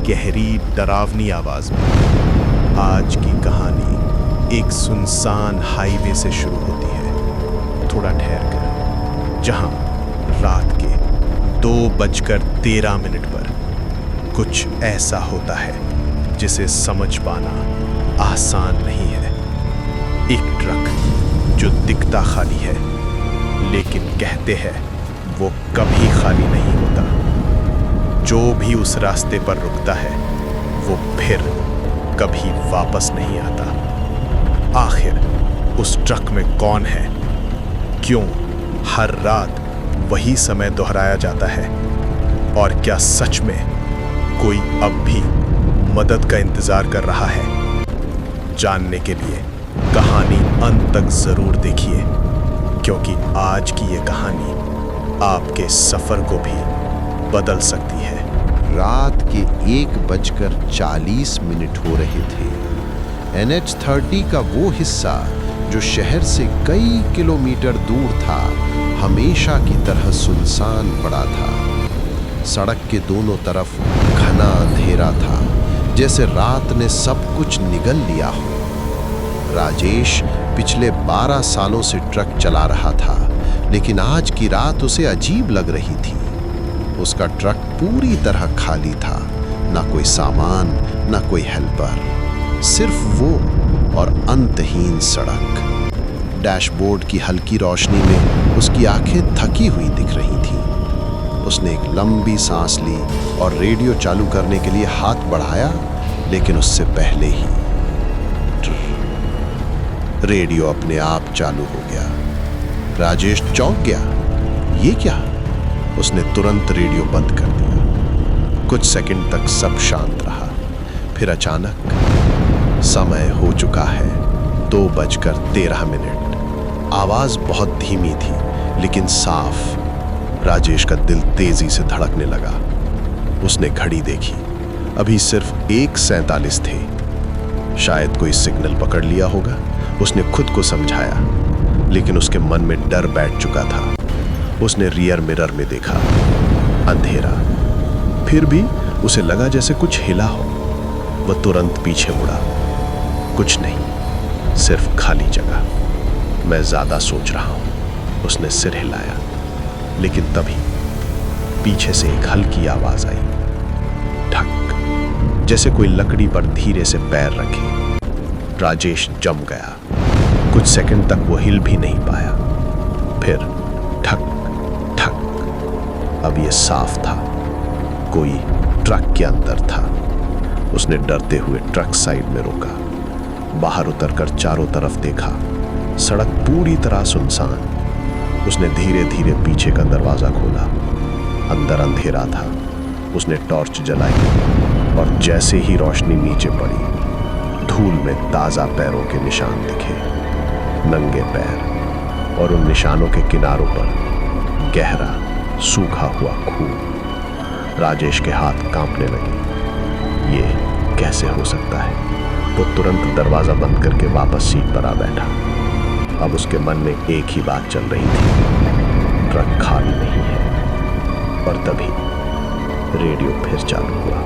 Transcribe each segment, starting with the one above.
गहरी डरावनी आवाज में। आज की कहानी एक सुनसान हाईवे से शुरू होती है, थोड़ा ठहर कर, जहां रात के 2:13 पर कुछ ऐसा होता है जिसे समझ पाना आसान नहीं है। एक ट्रक जो दिखता खाली है, लेकिन कहते हैं वो कभी खाली नहीं होता। जो भी उस रास्ते पर रुकता है वो फिर कभी वापस नहीं आता। आखिर उस ट्रक में कौन है? क्यों हर रात वही समय दोहराया जाता है? और क्या सच में कोई अब भी मदद का इंतजार कर रहा है? जानने के लिए कहानी अंत तक जरूर देखिए, क्योंकि आज की ये कहानी आपके सफर को भी बदल सकती है। रात के 1:40 हो रहे थे। NH30 का वो हिस्सा जो शहर से कई किलोमीटर दूर था, हमेशा की तरह सुनसान पड़ा था। सड़क के दोनों तरफ घना अंधेरा था, जैसे रात ने सब कुछ निगल लिया हो। राजेश पिछले 12 सालों से ट्रक चला रहा था, लेकिन आज की रात उसे अजीब लग रही थी। उसका ट्रक पूरी तरह खाली था, ना कोई सामान, ना कोई हेल्पर, सिर्फ वो और अंतहीन सड़क। डैशबोर्ड की हल्की रोशनी में उसकी आंखें थकी हुई दिख रही थीं। उसने एक लंबी सांस ली और रेडियो चालू करने के लिए हाथ बढ़ाया, लेकिन उससे पहले ही रेडियो अपने आप चालू हो गया। राजेश चौंक गया। ये क्या? उसने तुरंत रेडियो बंद कर दिया। कुछ सेकंड तक सब शांत रहा। फिर अचानक, समय हो चुका है 2:13। आवाज बहुत धीमी थी, लेकिन साफ। राजेश का दिल तेजी से धड़कने लगा। उसने घड़ी देखी, अभी सिर्फ 1:47 थे। शायद कोई सिग्नल पकड़ लिया होगा, उसने खुद को समझाया, लेकिन उसके मन में डर बैठ चुका था। उसने रियर मिरर में देखा, अंधेरा। फिर भी उसे लगा जैसे कुछ हिला हो। वह तुरंत पीछे मुड़ा। कुछ नहीं, सिर्फ खाली जगह। मैं ज्यादा सोच रहा हूं, उसने सिर हिलाया। लेकिन तभी पीछे से एक हल्की आवाज आई, ठक, जैसे कोई लकड़ी पर धीरे से पैर रखे। राजेश जम गया। कुछ सेकंड तक वो हिल भी नहीं पाया। फिर ठक ठक। अब ये साफ था, कोई ट्रक के अंदर था। उसने डरते हुए ट्रक साइड में रोका, बाहर उतरकर चारों तरफ देखा। सड़क पूरी तरह सुनसान। उसने धीरे धीरे पीछे का दरवाजा खोला। अंदर अंधेरा था। उसने टॉर्च जलाई और जैसे ही रोशनी नीचे पड़ी, धूल में ताजा पैरों के निशान दिखे। नंगे पैर, और उन निशानों के किनारों पर गहरा सूखा हुआ खून। राजेश के हाथ कांपने लगे। ये कैसे हो सकता है? वो तुरंत दरवाजा बंद करके वापस सीट पर आ बैठा। अब उसके मन में एक ही बात चल रही थी, ट्रक खाली नहीं है। और तभी रेडियो फिर चालू हुआ।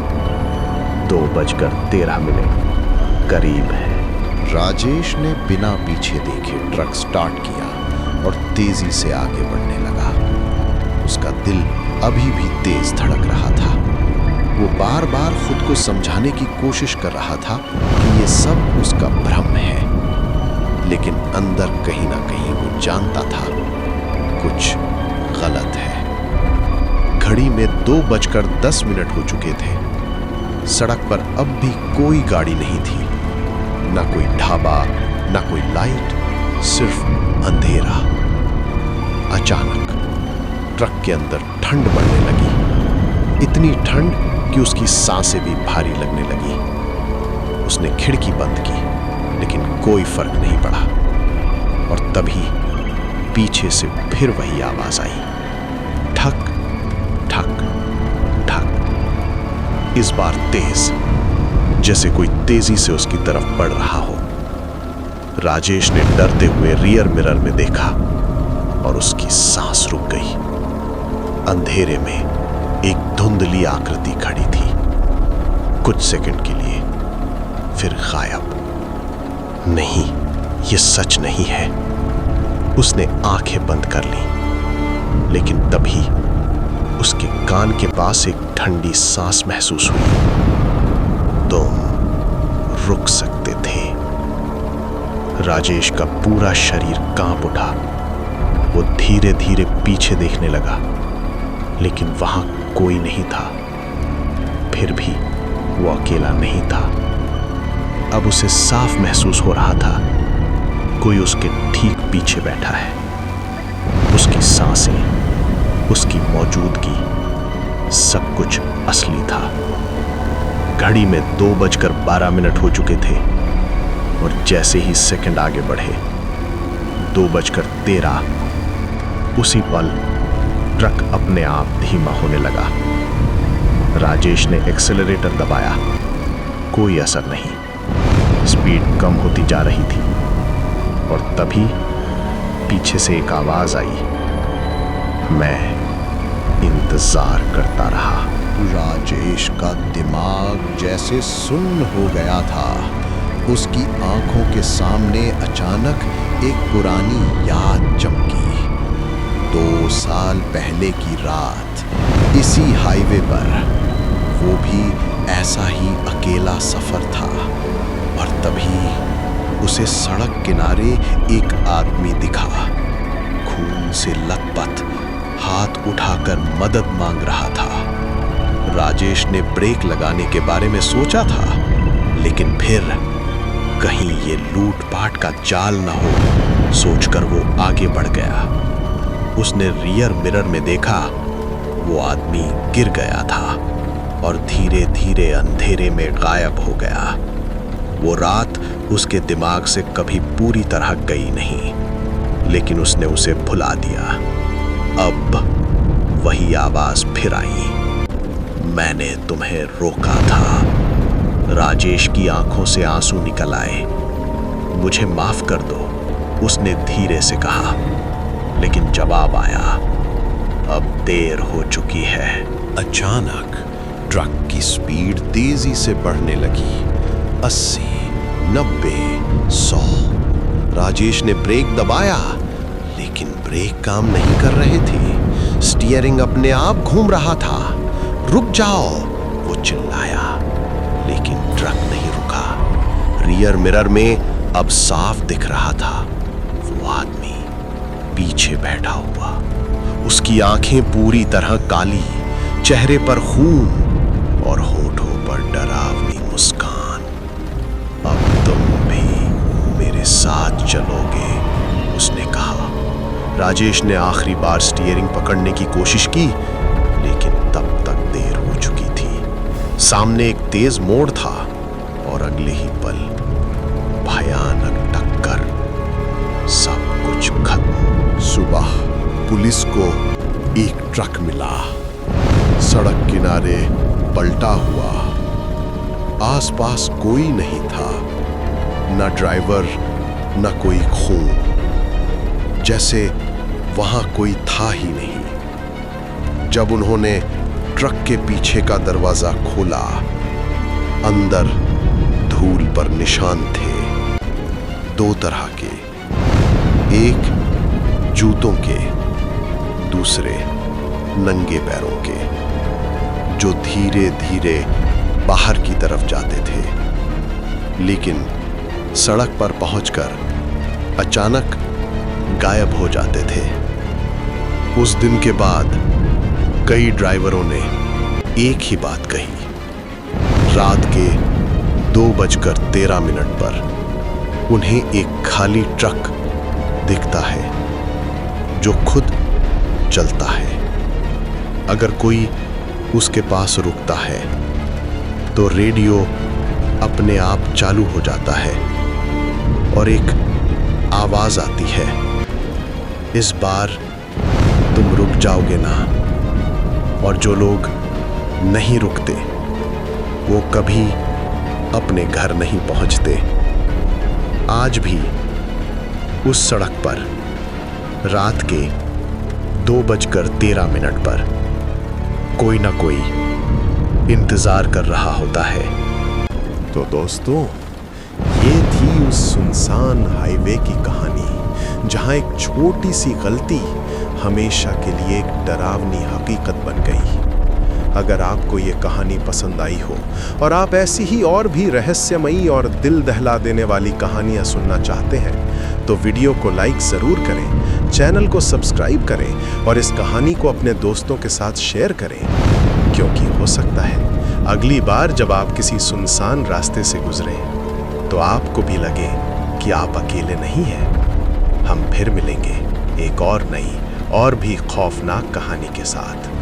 2:13 करीब है। राजेश ने बिना पीछे देखे ट्रक स्टार्ट किया और तेजी से आगे बढ़ने लगा। उसका दिल अभी भी तेज धड़क रहा था। वो बार बार खुद को समझाने की कोशिश कर रहा था कि ये सब उसका भ्रम है, लेकिन अंदर कहीं ना कहीं वो जानता था कुछ गलत है। घड़ी में 2:10 हो चुके थे। सड़क पर अब भी कोई गाड़ी नहीं थी, ना कोई ढाबा, ना कोई लाइट, सिर्फ अंधेरा। अचानक ट्रक के अंदर ठंड बढ़ने लगी, इतनी ठंड कि उसकी सांसें भी भारी लगने लगी। उसने खिड़की बंद की, लेकिन कोई फर्क नहीं पड़ा। और तभी पीछे से फिर वही आवाज आई, ठक ठक ठक। इस बार तेज, जैसे कोई तेजी से उसकी तरफ बढ़ रहा हो। राजेश ने डरते हुए रियर मिरर में देखा और उसकी सांस रुक गई। अंधेरे में एक धुंधली आकृति खड़ी थी। कुछ सेकंड के लिए, फिर गायब। नहीं, ये सच नहीं है। उसने आंखें बंद कर ली, लेकिन तभी उसके कान के पास एक ठंडी सांस महसूस हुई। तुम रुक सकते थे। राजेश का पूरा शरीर कांप उठा। वो धीरे धीरे पीछे देखने लगा, लेकिन वहां कोई नहीं था। फिर भी वो अकेला नहीं था। अब उसे साफ महसूस हो रहा था कोई उसके ठीक पीछे बैठा है। उसकी सांसें, उसकी मौजूदगी, सब कुछ असली था। घड़ी में 2:12 हो चुके थे और जैसे ही सेकंड आगे बढ़े 2:13, उसी पल ट्रक अपने आप धीमा होने लगा। राजेश ने एक्सेलरेटर दबाया, कोई असर नहीं। स्पीड कम होती जा रही थी और तभी पीछे से एक आवाज आई। मैं इंतजार करता रहा। राजेश का दिमाग जैसे सुन्न हो गया था। उसकी आंखों के सामने अचानक एक पुरानी याद चमकी। 2 साल पहले की रात, इसी हाईवे पर, वो भी ऐसा ही अकेला सफर था। और तभी उसे सड़क किनारे एक आदमी दिखा, खून से लथपथ, हाथ उठाकर मदद मांग रहा था। राजेश ने ब्रेक लगाने के बारे में सोचा था, लेकिन फिर कहीं ये लूटपाट का जाल न हो, सोचकर वो आगे बढ़ गया। उसने रियर मिरर में देखा, वो आदमी गिर गया था और धीरे धीरे अंधेरे में गायब हो गया। वो रात उसके दिमाग से कभी पूरी तरह गई नहीं, लेकिन उसने उसे भुला दिया। अब वही आवाज फिर आई, मैंने तुम्हें रोका था। राजेश की आंखों से आंसू निकल आए। मुझे माफ कर दो, उसने धीरे से कहा, लेकिन जवाब आया, अब देर हो चुकी है। अचानक ट्रक की स्पीड तेजी से बढ़ने लगी। 80, 90, 100। राजेश ने ब्रेक दबाया, लेकिन ब्रेक काम नहीं कर रहे थे। स्टीयरिंग अपने आप घूम रहा था। रुक जाओ, वो चिल्लाया, लेकिन ट्रक नहीं रुका। रियर मिरर में अब साफ दिख रहा था वो आदमी पीछे बैठा हुआ। उसकी आंखें पूरी तरह काली, चेहरे पर खून और होठों पर डरावनी मुस्कान। अब तुम भी मेरे साथ चलोगे, उसने कहा। राजेश ने आखिरी बार स्टीयरिंग पकड़ने की कोशिश की, लेकिन तब तक देर हो चुकी थी। सामने एक तेज मोड़ था और अगले ही पल भयानक टक्कर, सब कुछ खत्म। सुबह पुलिस को एक ट्रक मिला, सड़क किनारे पलटा हुआ। आसपास कोई नहीं था, न ड्राइवर न कोई खून, जैसे वहां कोई था ही नहीं। जब उन्होंने ट्रक के पीछे का दरवाजा खोला, अंदर धूल पर निशान थे, 2 तरह के, एक जूतों के, दूसरे नंगे पैरों के, जो धीरे धीरे बाहर की तरफ जाते थे, लेकिन सड़क पर पहुंचकर अचानक गायब हो जाते थे। उस दिन के बाद कई ड्राइवरों ने एक ही बात कही। रात के 2:13 पर उन्हें एक खाली ट्रक दिखता है जो खुद चलता है। अगर कोई उसके पास रुकता है तो रेडियो अपने आप चालू हो जाता है और एक आवाज आती है, इस बार तुम रुक जाओगे ना। और जो लोग नहीं रुकते वो कभी अपने घर नहीं पहुंचते। आज भी उस सड़क पर रात के 2:13 पर कोई ना कोई इंतजार कर रहा होता है। तो दोस्तों, ये थी उस सुनसान हाईवे की कहानी जहां एक छोटी सी गलती हमेशा के लिए एक डरावनी हकीकत बन गई। अगर आपको ये कहानी पसंद आई हो और आप ऐसी ही और भी रहस्यमयी और दिल दहला देने वाली कहानियां सुनना चाहते हैं तो वीडियो को लाइक ज़रूर करें, चैनल को सब्सक्राइब करें और इस कहानी को अपने दोस्तों के साथ शेयर करें, क्योंकि हो सकता है अगली बार जब आप किसी सुनसान रास्ते से गुजरें तो आपको भी लगे कि आप अकेले नहीं हैं। हम फिर मिलेंगे एक और नई और भी खौफनाक कहानी के साथ।